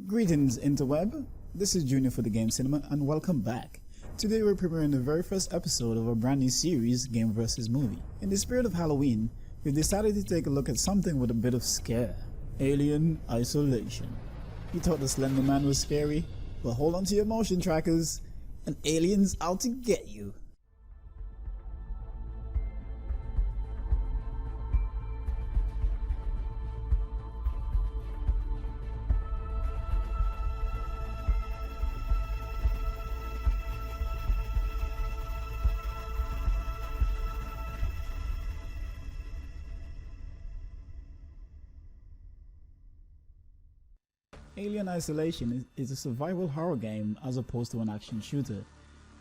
Greetings interweb, this is Junior for the Game Cinema and welcome back. Today we're premiering the very first episode of a brand new series, Game vs Movie. In the spirit of Halloween, we've decided to take a look at something with a bit of scare. Alien Isolation. You thought the Slender Man was scary? Well, hold on to your motion trackers, an alien's out to get you. Alien Isolation is a survival horror game as opposed to an action shooter.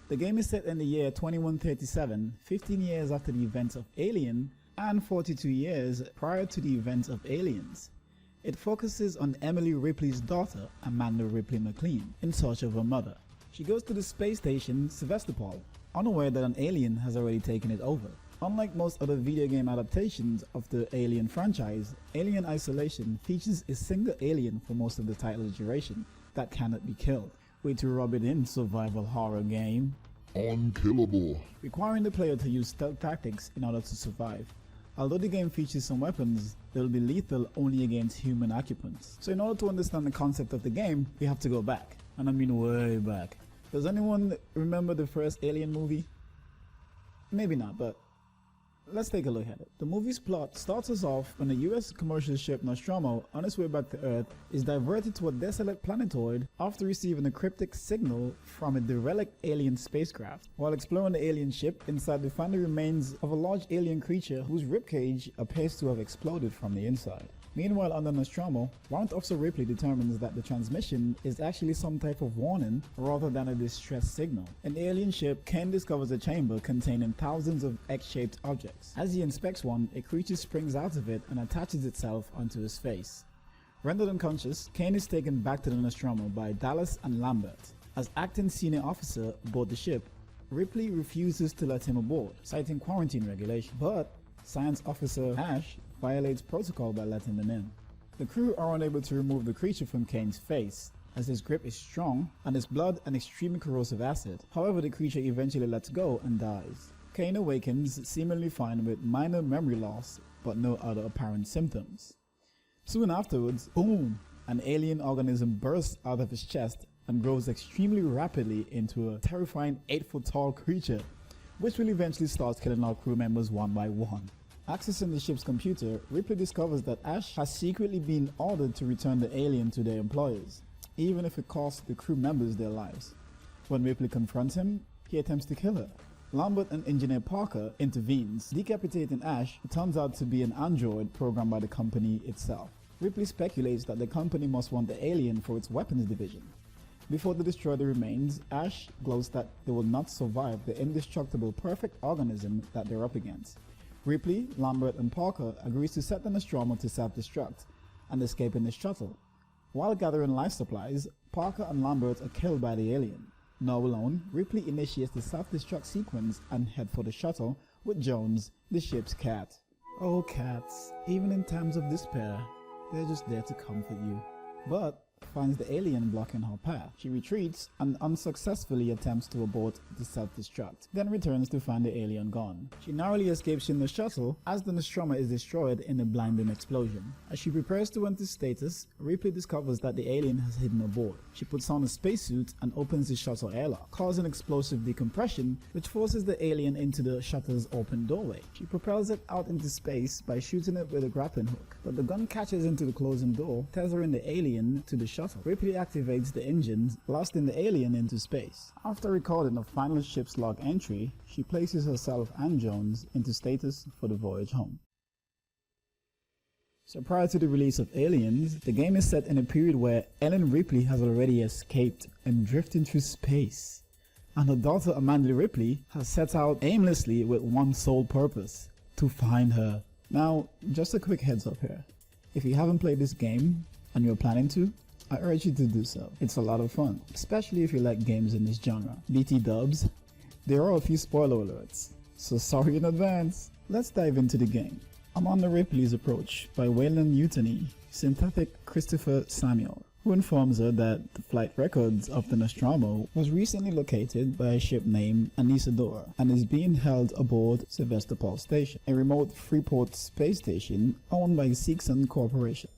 The game is set in the year 2137, 15 years after the events of Alien and 42 years prior to the events of Aliens. It focuses on Emily Ripley's daughter, Amanda Ripley McLean, in search of her mother. She goes to the space station Sevastopol, unaware that an alien has already taken it over. Unlike most other video game adaptations of the Alien franchise, Alien Isolation features a single alien for most of the title's duration that cannot be killed. Way to rub it in, survival horror game. Unkillable. Requiring the player to use stealth tactics in order to survive. Although the game features some weapons, they'll be lethal only against human occupants. So in order to understand the concept of the game, we have to go back. And I mean way back. Does anyone remember the first Alien movie? Maybe not, but let's take a look at it. The movie's plot starts us off when a US commercial ship Nostromo, on its way back to Earth, is diverted to a desolate planetoid after receiving a cryptic signal from a derelict alien spacecraft. While exploring the alien ship, inside they find the remains of a large alien creature whose ribcage appears to have exploded from the inside. Meanwhile, under Nostromo, Warrant Officer Ripley determines that the transmission is actually some type of warning rather than a distress signal. An alien ship, Ken discovers a chamber containing thousands of X-shaped objects. As he inspects one, a creature springs out of it and attaches itself onto his face. Rendered unconscious, Ken is taken back to the Nostromo by Dallas and Lambert. As acting senior officer aboard the ship, Ripley refuses to let him aboard, citing quarantine regulation, but Science Officer Ash violates protocol by letting them in. The crew are unable to remove the creature from Kane's face, as his grip is strong and his blood an extremely corrosive acid. However, the creature eventually lets go and dies. Kane awakens seemingly fine with minor memory loss but no other apparent symptoms. Soon afterwards, boom! An alien organism bursts out of his chest and grows extremely rapidly into a terrifying 8-foot tall creature, which will eventually start killing our crew members one by one. Accessing the ship's computer, Ripley discovers that Ash has secretly been ordered to return the alien to their employers, even if it costs the crew members their lives. When Ripley confronts him, he attempts to kill her. Lambert and Engineer Parker intervenes, decapitating Ash, who turns out to be an android programmed by the company itself. Ripley speculates that the company must want the alien for its weapons division. Before they destroy the remains, Ash gloats that they will not survive the indestructible perfect organism that they're up against. Ripley, Lambert and Parker agrees to set the Nostromo to self-destruct and escape in the shuttle. While gathering life supplies, Parker and Lambert are killed by the alien. Now alone, Ripley initiates the self-destruct sequence and head for the shuttle with Jones, the ship's cat. Oh cats, even in times of despair, they're just there to comfort you. But finds the alien blocking her path. She retreats and unsuccessfully attempts to abort the self-destruct, then returns to find the alien gone. She narrowly escapes in the shuttle as the Nostromo is destroyed in a blinding explosion. As she prepares to enter status, Ripley discovers that the alien has hidden aboard. She puts on a spacesuit and opens the shuttle airlock, causing explosive decompression which forces the alien into the shuttle's open doorway. She propels it out into space by shooting it with a grappling hook, but the gun catches into the closing door, tethering the alien to the shuttle. Ripley activates the engines, blasting the alien into space. After recording a final ship's log entry, she places herself and Jones into status for the voyage home. So prior to the release of Aliens, the game is set in a period where Ellen Ripley has already escaped and drifted through space, and her daughter Amanda Ripley has set out aimlessly with one sole purpose: to find her. Now, just a quick heads up here. If you haven't played this game and you're planning to, I urge you to do so. It's a lot of fun, especially if you like games in this genre. BT dubs, there are a few spoiler alerts, so sorry in advance. Let's dive into the game. Amanda Ripley's approach by Wayland Yutani, synthetic Christopher Samuel. who informs her that the flight records of the Nostromo was recently located by a ship named Anisadora and is being held aboard Sevastopol Station, a remote Freeport space station owned by Seegson Corporation.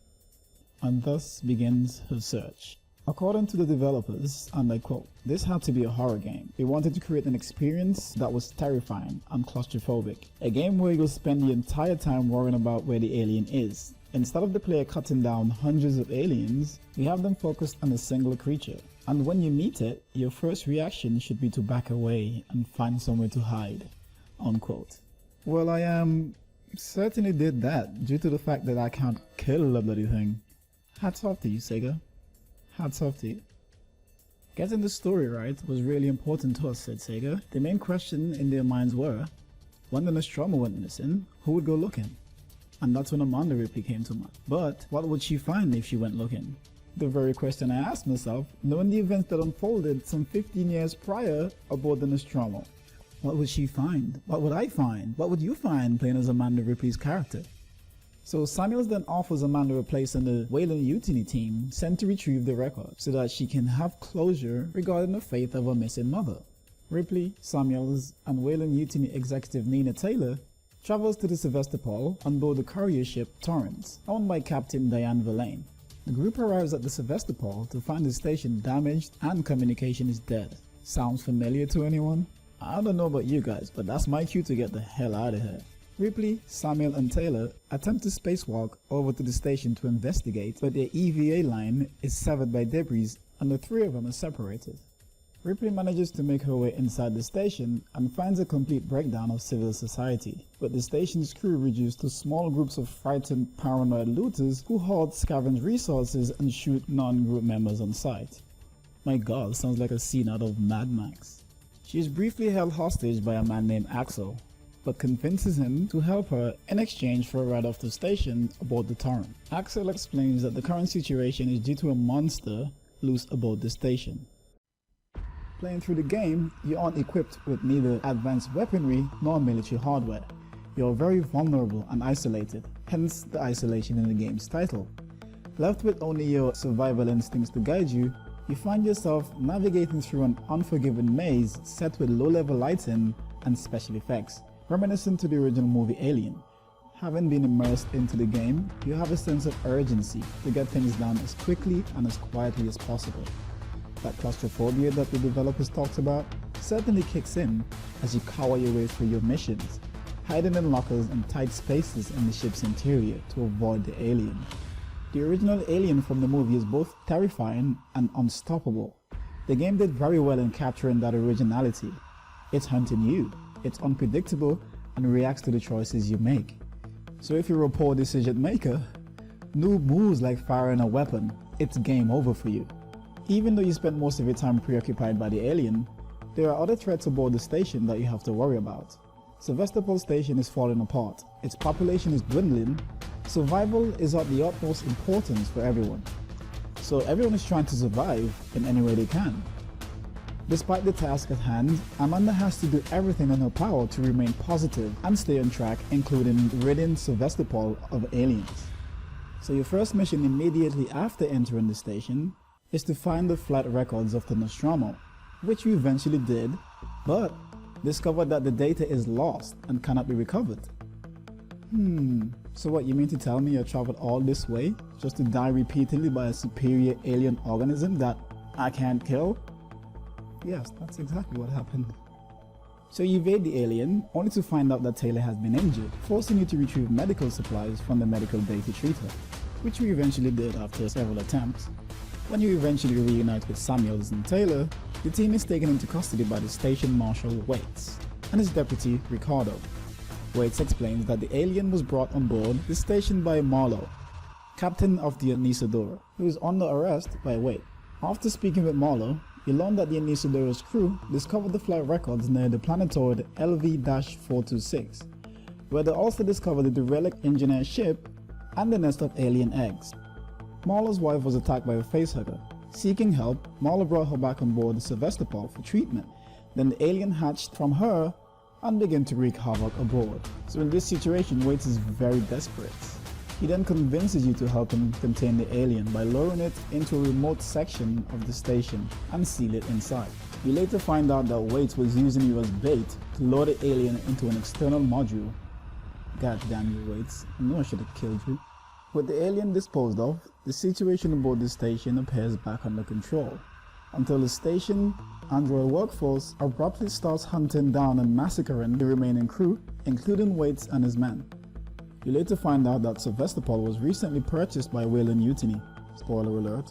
And thus begins her search. According to the developers, and I quote, "This had to be a horror game. They wanted to create an experience that was terrifying and claustrophobic. A game where you'll spend the entire time worrying about where the alien is. Instead of the player cutting down hundreds of aliens, we have them focused on a single creature. And when you meet it, your first reaction should be to back away and find somewhere to hide." Unquote. Well, I certainly did that due to the fact that I can't kill the bloody thing. Hats off to you, Sega. Hats off to you. Getting the story right was really important to us, said Sega. The main question in their minds were, when the Nostromo went missing, who would go looking? And that's when Amanda Ripley came to mind. But what would she find if she went looking? The very question I asked myself, knowing the events that unfolded some 15 years prior aboard the Nostromo. What would she find? What would I find? What would you find playing as Amanda Ripley's character? So Samuels then offers Amanda a place on the Weyland Yutani team sent to retrieve the record so that she can have closure regarding the fate of her missing mother. Ripley, Samuels, and Weyland Yutani executive Nina Taylor travels to the Sevastopol on board the courier ship Torrance, owned by Captain Diane Verlaine. The group arrives at the Sevastopol to find the station damaged and communication is dead. Sounds familiar to anyone? I don't know about you guys, but that's my cue to get the hell out of here. Ripley, Samuel, and Taylor attempt to spacewalk over to the station to investigate, but their EVA line is severed by debris and the three of them are separated. Ripley manages to make her way inside the station and finds a complete breakdown of civil society, but the station's crew reduced to small groups of frightened, paranoid looters who hoard, scavenge resources, and shoot non-group members on sight. My god, sounds like a scene out of Mad Max. She is briefly held hostage by a man named Axel, but convinces him to help her in exchange for a ride off the station aboard the Torrent. Axel explains that the current situation is due to a monster loose aboard the station. Playing through the game, you aren't equipped with neither advanced weaponry nor military hardware. You are very vulnerable and isolated, hence the isolation in the game's title. Left with only your survival instincts to guide you, you find yourself navigating through an unforgiving maze set with low-level lighting and special effects, reminiscent to the original movie Alien. Having been immersed into the game, you have a sense of urgency to get things done as quickly and as quietly as possible. That claustrophobia that the developers talked about certainly kicks in as you cower your way through your missions, hiding in lockers and tight spaces in the ship's interior to avoid the alien. The original Alien from the movie is both terrifying and unstoppable. The game did very well in capturing that originality. It's hunting you, it's unpredictable, and reacts to the choices you make. So if you're a poor decision maker, noob moves like firing a weapon, it's game over for you. Even though you spend most of your time preoccupied by the alien, there are other threats aboard the station that you have to worry about. Sevastopol Station is falling apart, its population is dwindling, survival is of the utmost importance for everyone. So everyone is trying to survive in any way they can. Despite the task at hand, Amanda has to do everything in her power to remain positive and stay on track, including ridding Sevastopol of aliens. So your first mission immediately after entering the station is to find the flight records of the Nostromo, which you eventually did, but discovered that the data is lost and cannot be recovered. So what, you mean to tell me you traveled all this way just to die repeatedly by a superior alien organism that I can't kill? Yes, that's exactly what happened. So you evade the alien, only to find out that Taylor has been injured, forcing you to retrieve medical supplies from the medical bay to treat her, which you eventually did after several attempts. When you eventually reunite with Samuels and Taylor, the team is taken into custody by the station marshal Waits and his deputy Ricardo. Waits explains that the alien was brought on board the station by Marlowe, captain of the Anisadora, who is under arrest by Waits. After speaking with Marlowe, you learn that the Anisadora's crew discovered the flight records near the planetoid LV-426, where they also discovered the derelict engineer ship and the nest of alien eggs. Marlowe's wife was attacked by a facehugger. Seeking help, Marlowe brought her back on board the Sevastopol for treatment. Then the alien hatched from her and began to wreak havoc aboard. So in this situation, Waits is very desperate. He then convinces you to help him contain the alien by lowering it into a remote section of the station and seal it inside. You later find out that Waits was using you as bait to lure the alien into an external module. God damn you, Waits. I know I should have killed you. With the alien disposed of, the situation aboard the station appears back under control, until the station android workforce abruptly starts hunting down and massacring the remaining crew, including Waits and his men. You later find out that Sevastopol was recently purchased by Weyland Yutani, spoiler alert,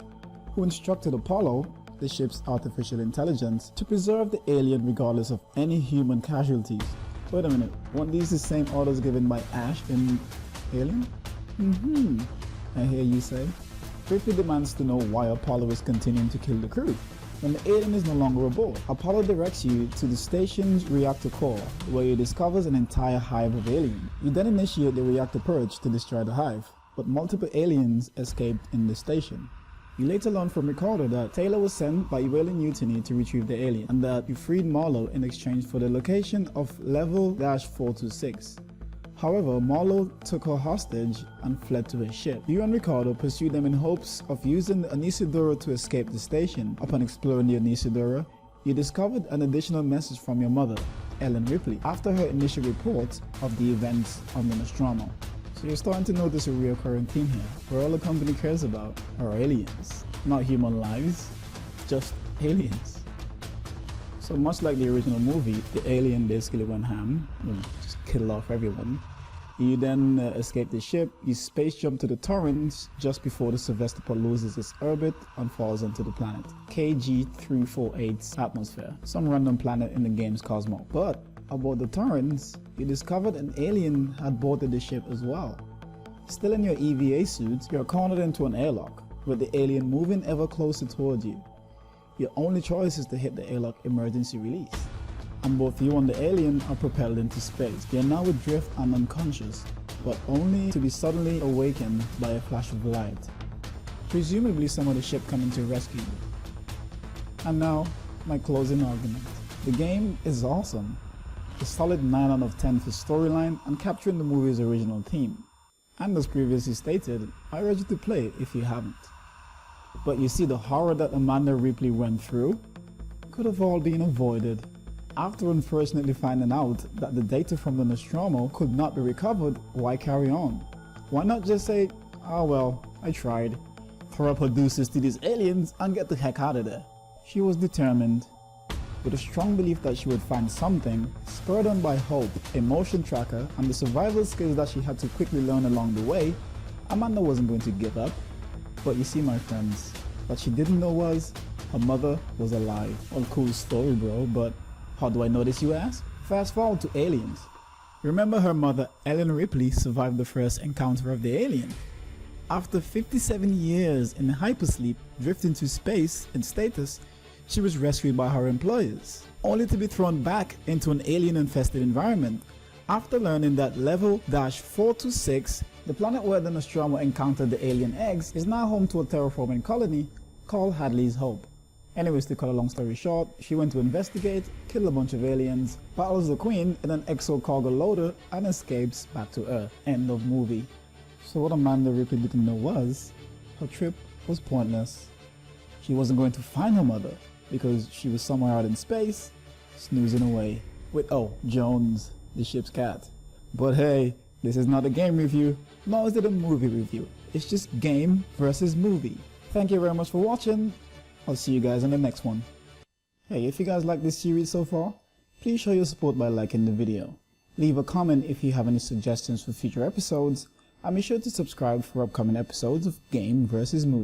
who instructed Apollo, the ship's artificial intelligence, to preserve the alien regardless of any human casualties. Wait a minute, weren't these the same orders given by Ash in Alien? I hear you say. Ripley demands to know why Apollo is continuing to kill the crew. When the alien is no longer aboard, Apollo directs you to the station's reactor core, where you discover an entire hive of aliens. You then initiate the reactor purge to destroy the hive, but multiple aliens escaped in the station. You later learn from Ricardo that Taylor was sent by Weyland Yutani to retrieve the alien, and that you freed Marlowe in exchange for the location of level-426. However, Marlowe took her hostage and fled to his ship. You and Ricardo pursued them in hopes of using the Anisidora to escape the station. Upon exploring the Anisidora, you discovered an additional message from your mother, Ellen Ripley, after her initial report of the events on the Nostromo. So you're starting to notice a recurring theme here, where all the company cares about are aliens. Not human lives, just aliens. So much like the original movie, the alien basically went ham, just killed off everyone. You then escape the ship, you space jump to the Torrens just before the Sevastopol loses its orbit and falls onto the planet KG-348's atmosphere, some random planet in the game's cosmos. But aboard the Torrens, you discovered an alien had boarded the ship as well. Still in your EVA suit, you're cornered into an airlock, with the alien moving ever closer toward you. Your only choice is to hit the airlock emergency release, and both you and the alien are propelled into space. You're now adrift and unconscious, but only to be suddenly awakened by a flash of light, presumably some of the ship coming to rescue you. And now, my closing argument. The game is awesome. A solid 9 out of 10 for storyline and capturing the movie's original theme. And as previously stated, I urge you to play it if you haven't. But you see, the horror that Amanda Ripley went through could have all been avoided. After unfortunately finding out that the data from the Nostromo could not be recovered, why carry on? Why not just say, oh well, I tried, throw up her deuces to these aliens and get the heck out of there? She was determined. With a strong belief that she would find something, spurred on by hope, a motion tracker, and the survival skills that she had to quickly learn along the way, Amanda wasn't going to give up. But you see, my friends, what she didn't know was her mother was alive. Well, cool story, bro, but how do I know this, you ask? Fast forward to Aliens. Remember, her mother, Ellen Ripley, survived the first encounter of the alien. After 57 years in hypersleep, drifting to space in status, she was rescued by her employers, only to be thrown back into an alien-infested environment after learning that level-426, the planet where the Nostromo encountered the alien eggs, is now home to a terraforming colony called Hadley's Hope. Anyways, to cut a long story short, she went to investigate, kill a bunch of aliens, battles the Queen in an exo cargo loader, and escapes back to Earth. End of movie. So what Amanda Ripley didn't know was, her trip was pointless. She wasn't going to find her mother, because she was somewhere out in space, snoozing away with, Jones, the ship's cat. But hey, this is not a game review, nor is it a movie review. It's just game versus movie. Thank you very much for watching. I'll see you guys in the next one. Hey, if you guys like this series so far, please show your support by liking the video. Leave a comment if you have any suggestions for future episodes, and be sure to subscribe for upcoming episodes of Game vs. Movie.